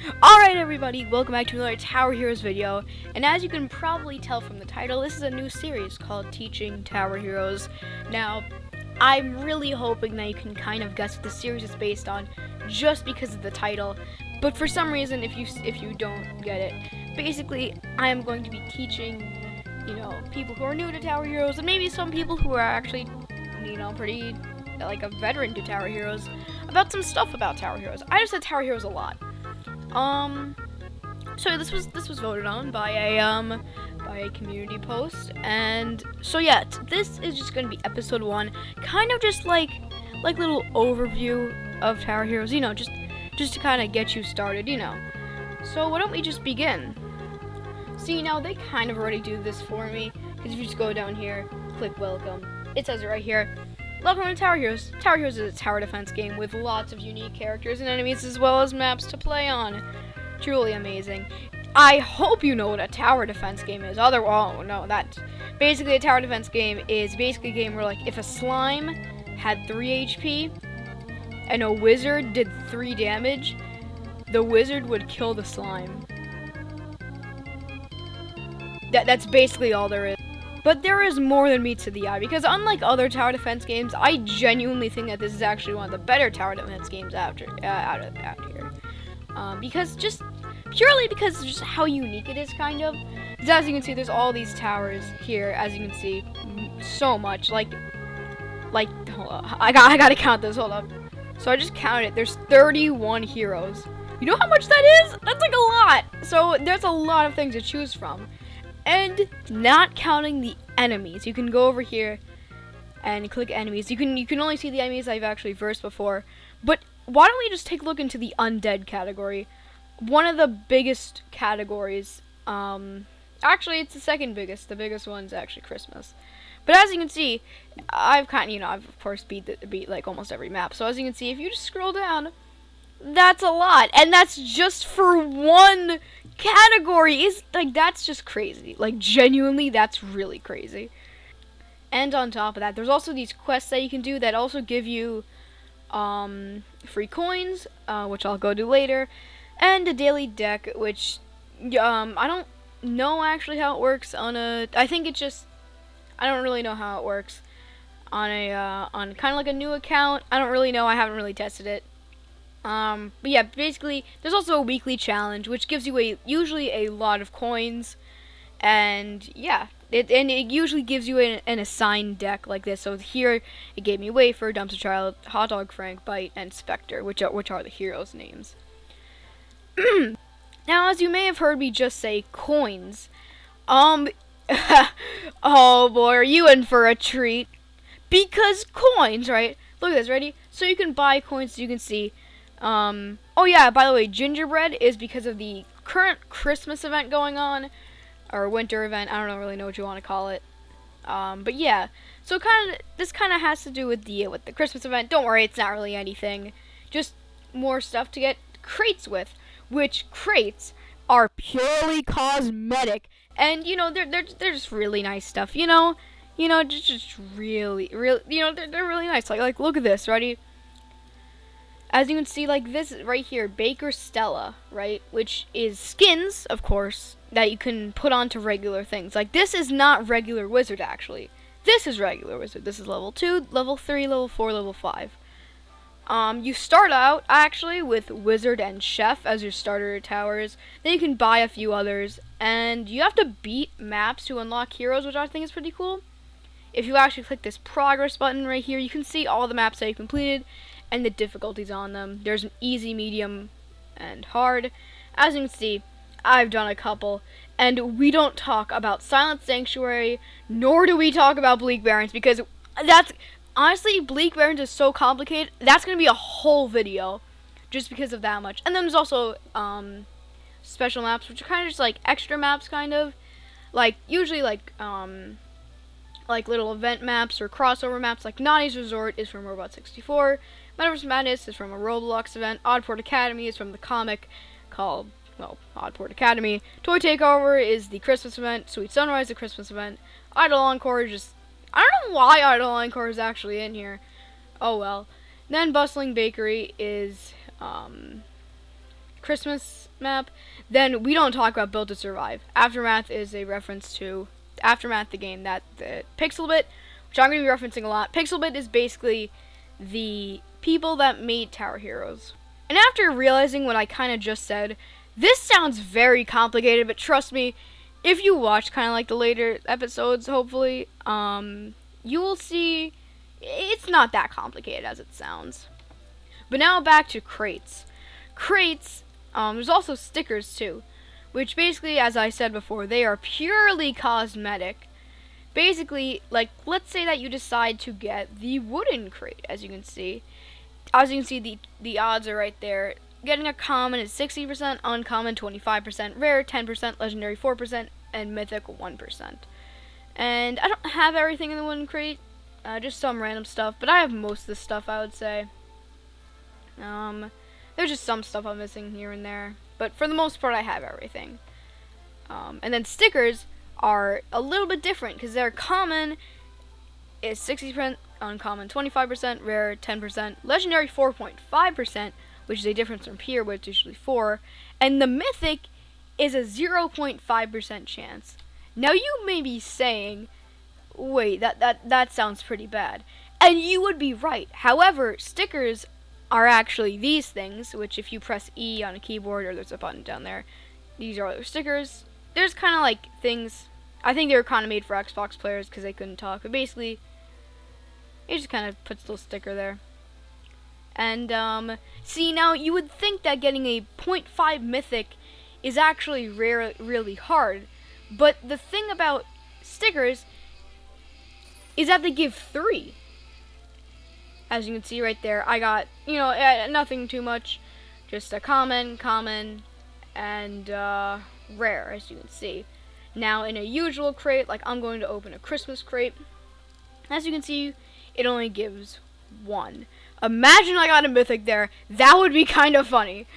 Alright everybody, welcome back to another Tower Heroes video, and as you can probably tell from the title, this is a new series called Teaching Tower Heroes. Now, I'm really hoping that you can kind of guess what the series is based on just because of the title, but for some reason, if you don't get it, basically, I am going to be teaching, people who are new to Tower Heroes, and maybe some people who are actually, pretty, like a veteran to Tower Heroes, about some stuff about Tower Heroes. I just said Tower Heroes a lot. So this was voted on by a community post, and so yeah, this is just gonna be episode 1, kind of just like little overview of Tower Heroes, just to kind of get you started, So why don't we just begin? See, now they kind of already do this for me, because if you just go down here, click welcome, it says it right here. Welcome to Tower Heroes. Tower Heroes is a tower defense game with lots of unique characters and enemies as well as maps to play on. Truly amazing. I hope you know what a tower defense game is. That's basically a tower defense game is basically a game where, like, if a slime had 3 HP and a wizard did 3 damage, the wizard would kill the slime. That's basically all there is. But there is more than meets to the eye, because unlike other tower defense games, I genuinely think that this is actually one of the better tower defense games out here. Purely because of just how unique it is, kind of. Because as you can see, there's all these towers here, as you can see, so much. Like, hold on, I gotta count this, hold up. So I just counted it, there's 31 heroes. You know how much that is? That's like a lot! So there's a lot of things to choose from. And not counting the enemies. You can go over here and click enemies. You can only see the enemies I've actually versed before. But why don't we just take a look into the undead category? One of the biggest categories. Actually, it's the second biggest. The biggest one's actually Christmas. But as you can see, I've of course beat like almost every map. So as you can see, if you just scroll down, that's a lot, and that's just for one category. Is like, that's just crazy. Like, genuinely, that's really crazy. And on top of that, there's also these quests that you can do that also give you free coins, which I'll go do later, and a daily deck, which I don't know actually how it works on a. I think it just. I don't really know how it works on a on kind of like a new account. I don't really know. I haven't really tested it. But yeah, basically, there's also a weekly challenge, which gives you usually a lot of coins, and yeah, it usually gives you an assigned deck like this. So here, it gave me Wafer, Dumpster Child, Hot Dog Frank, Bite, and Spectre, which are the heroes' names. Now, as you may have heard me just say, coins. Oh boy, are you in for a treat? Because coins, right? Look at this, ready? So you can buy coins, so you can see. Oh yeah, by the way, gingerbread is because of the current Christmas event going on, or winter event, I don't really know what you want to call it. But yeah, so this kind of has to do with the Christmas event. Don't worry, it's not really anything, just more stuff to get crates with, which crates are purely cosmetic, and they're just really nice stuff, just really, they're really nice. Like look at this, ready? As you can see, like this right here, Baker Stella, right? Which is skins, of course, that you can put onto regular things. Like, this is not regular wizard, actually. This is regular wizard. This is level 2, level 3, level 4, level 5. You start out, actually, with wizard and chef as your starter towers. Then you can buy a few others. And you have to beat maps to unlock heroes, which I think is pretty cool. If you actually click this progress button right here, you can see all the maps that you completed and the difficulties on them. There's an easy, medium, and hard. As you can see, I've done a couple, and we don't talk about Silent Sanctuary, nor do we talk about Bleak Barrens, because that's, honestly, Bleak Barrens is so complicated, that's going to be a whole video, just because of that much. And then there's also, special maps, which are kind of just, like, extra maps, kind of. Like, usually, like little event maps or crossover maps, like Nani's Resort is from Robot 64, Metaverse Madness is from a Roblox event, Oddport Academy is from the comic called, Oddport Academy, Toy Takeover is the Christmas event, Sweet Sunrise the Christmas event, Idle Encore is just, I don't know why Idle Encore is actually in here, oh well. Then Bustling Bakery is Christmas map, then we don't talk about Build to Survive. Aftermath is a reference to Aftermath, the game that the Pixelbit, which I'm going to be referencing a lot. Pixelbit is basically the people that made Tower Heroes. And after realizing what I kind of just said, this sounds very complicated, but trust me, if you watch kind of like the later episodes, hopefully, you will see it's not that complicated as it sounds. But now back to crates. Crates, there's also stickers too, which basically, as I said before, they are purely cosmetic. Basically, like, let's say that you decide to get the wooden crate, as you can see. As you can see, the odds are right there. Getting a common is 60%, uncommon 25%, rare 10%, legendary 4%, and mythic 1%. And I don't have everything in the wooden crate, just some random stuff, but I have most of the stuff, I would say. There's just some stuff I'm missing here and there, but for the most part, I have everything. And then stickers are a little bit different, because their common is 60%, uncommon 25%, rare 10%, legendary 4.5%, which is a difference from here, where it's usually 4, and the mythic is a 0.5% chance. Now you may be saying, wait, that sounds pretty bad. And you would be right. However, stickers are actually these things, which if you press E on a keyboard, or there's a button down there, these are other stickers. There's kind of like things, I think they were kind of made for Xbox players because they couldn't talk, but basically, it just kind of puts a little sticker there. And, see, now you would think that getting a 0.5 mythic is actually really hard, but the thing about stickers is that they give 3. As you can see right there, I got, nothing too much, just a common, and rare, as you can see. Now, in a usual crate, like I'm going to open a Christmas crate, as you can see, it only gives 1. Imagine I got a mythic there. That would be kind of funny.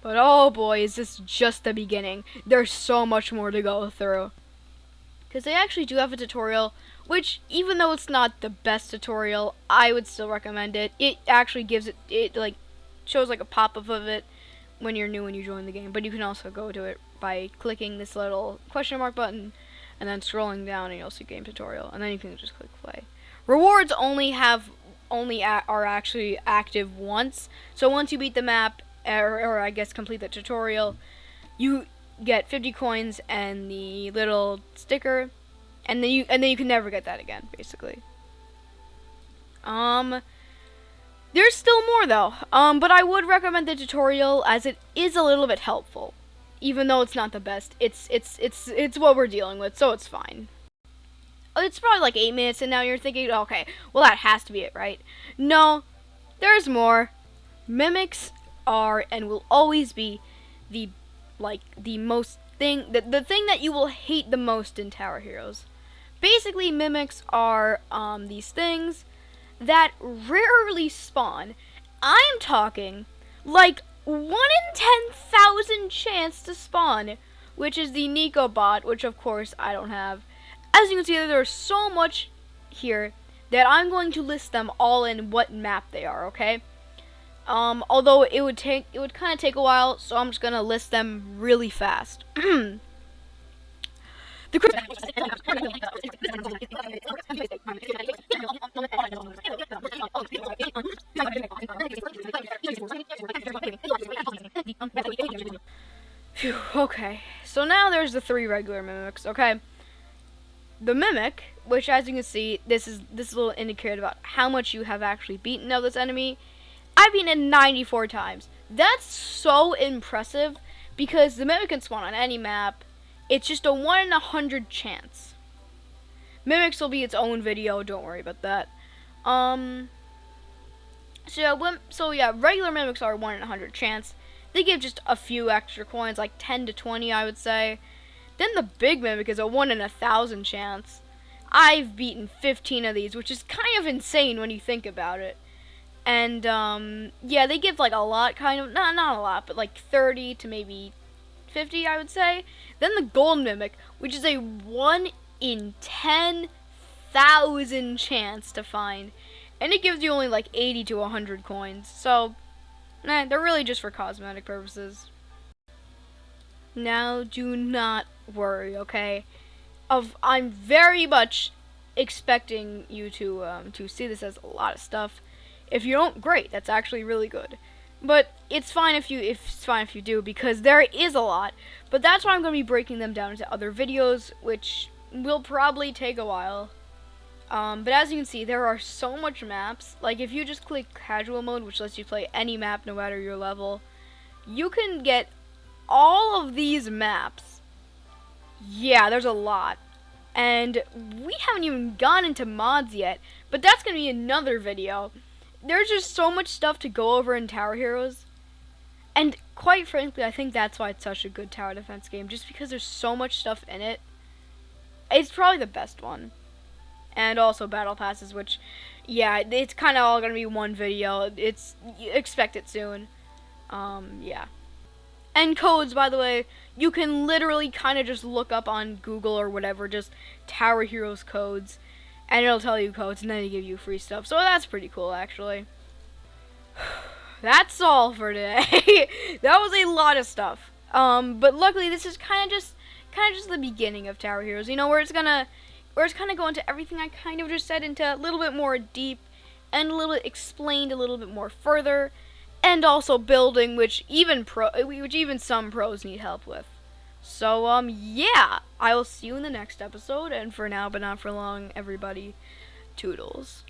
But oh boy, is this just the beginning. There's so much more to go through. Because they actually do have a tutorial, which, even though it's not the best tutorial, I would still recommend it. It actually gives it like, shows like a pop-up of it when you're new when you join the game. But you can also go to it by clicking this little question mark button, and then scrolling down, and you'll see game tutorial. And then you can just click play. Rewards are actually active once. So once you beat the map, or I guess complete the tutorial, you get 50 coins and the little sticker, and then you can never get that again, basically. There's still more though. But I would recommend the tutorial as it is a little bit helpful, even though it's not the best. It's what we're dealing with, so it's fine. It's probably like 8 minutes, and now you're thinking, okay, well that has to be it, right? No, there's more. Mimics are and will always be the thing that you will hate the most in Tower Heroes. Basically, mimics are these things that rarely spawn. I'm talking like 1 in 10,000 chance to spawn, which is the Nico bot, which of course I don't have. As you can see, there's so much here that I'm going to list them all in what map they are, okay? Although it would kind of take a while, so I'm just gonna list them really fast. Phew, okay, so now there's the 3 regular mimics, okay? The mimic, which as you can see, this is a little indicator about how much you have actually beaten of this enemy. I've beaten it 94 times. That's so impressive because the mimic can spawn on any map. It's just a 1 in 100 chance. Mimics will be its own video, don't worry about that. So yeah, regular mimics are 1 in 100 chance. They give just a few extra coins, like 10 to 20, I would say. Then the big mimic is a 1 in 1,000 chance. I've beaten 15 of these, which is kind of insane when you think about it. And, yeah, they give, like, a lot, kind of, not a lot, but, like, 30 to maybe 50, I would say. Then the gold mimic, which is a 1 in 10,000 chance to find. And it gives you only, like, 80 to 100 coins. So, they're really just for cosmetic purposes. Now, do not worry, okay? I'm very much expecting you to see this as a lot of stuff. If you don't, great. That's actually really good. But it's fine if you do, because there is a lot. But that's why I'm going to be breaking them down into other videos, which will probably take a while. But as you can see, there are so much maps. Like, if you just click casual mode, which lets you play any map no matter your level, you can get all of these maps. Yeah, there's a lot. And we haven't even gone into mods yet, but that's going to be another video. There's just so much stuff to go over in Tower Heroes. And quite frankly, I think that's why it's such a good tower defense game, just because there's so much stuff in it. It's probably the best one. And also battle passes, which, yeah, it's kind of all going to be one video. Expect it soon. Yeah. And codes, by the way, you can literally kind of just look up on Google or whatever, just Tower Heroes codes, and it'll tell you codes, and then they give you free stuff. So that's pretty cool, actually. That's all for today. That was a lot of stuff. But luckily, this is kind of just the beginning of Tower Heroes. You know, where it's kind of go into everything I kind of just said into a little bit more deep, and a little bit explained a little bit more further. And also building, which even some pros need help with. So, yeah, I will see you in the next episode, and for now, but not for long, everybody, toodles.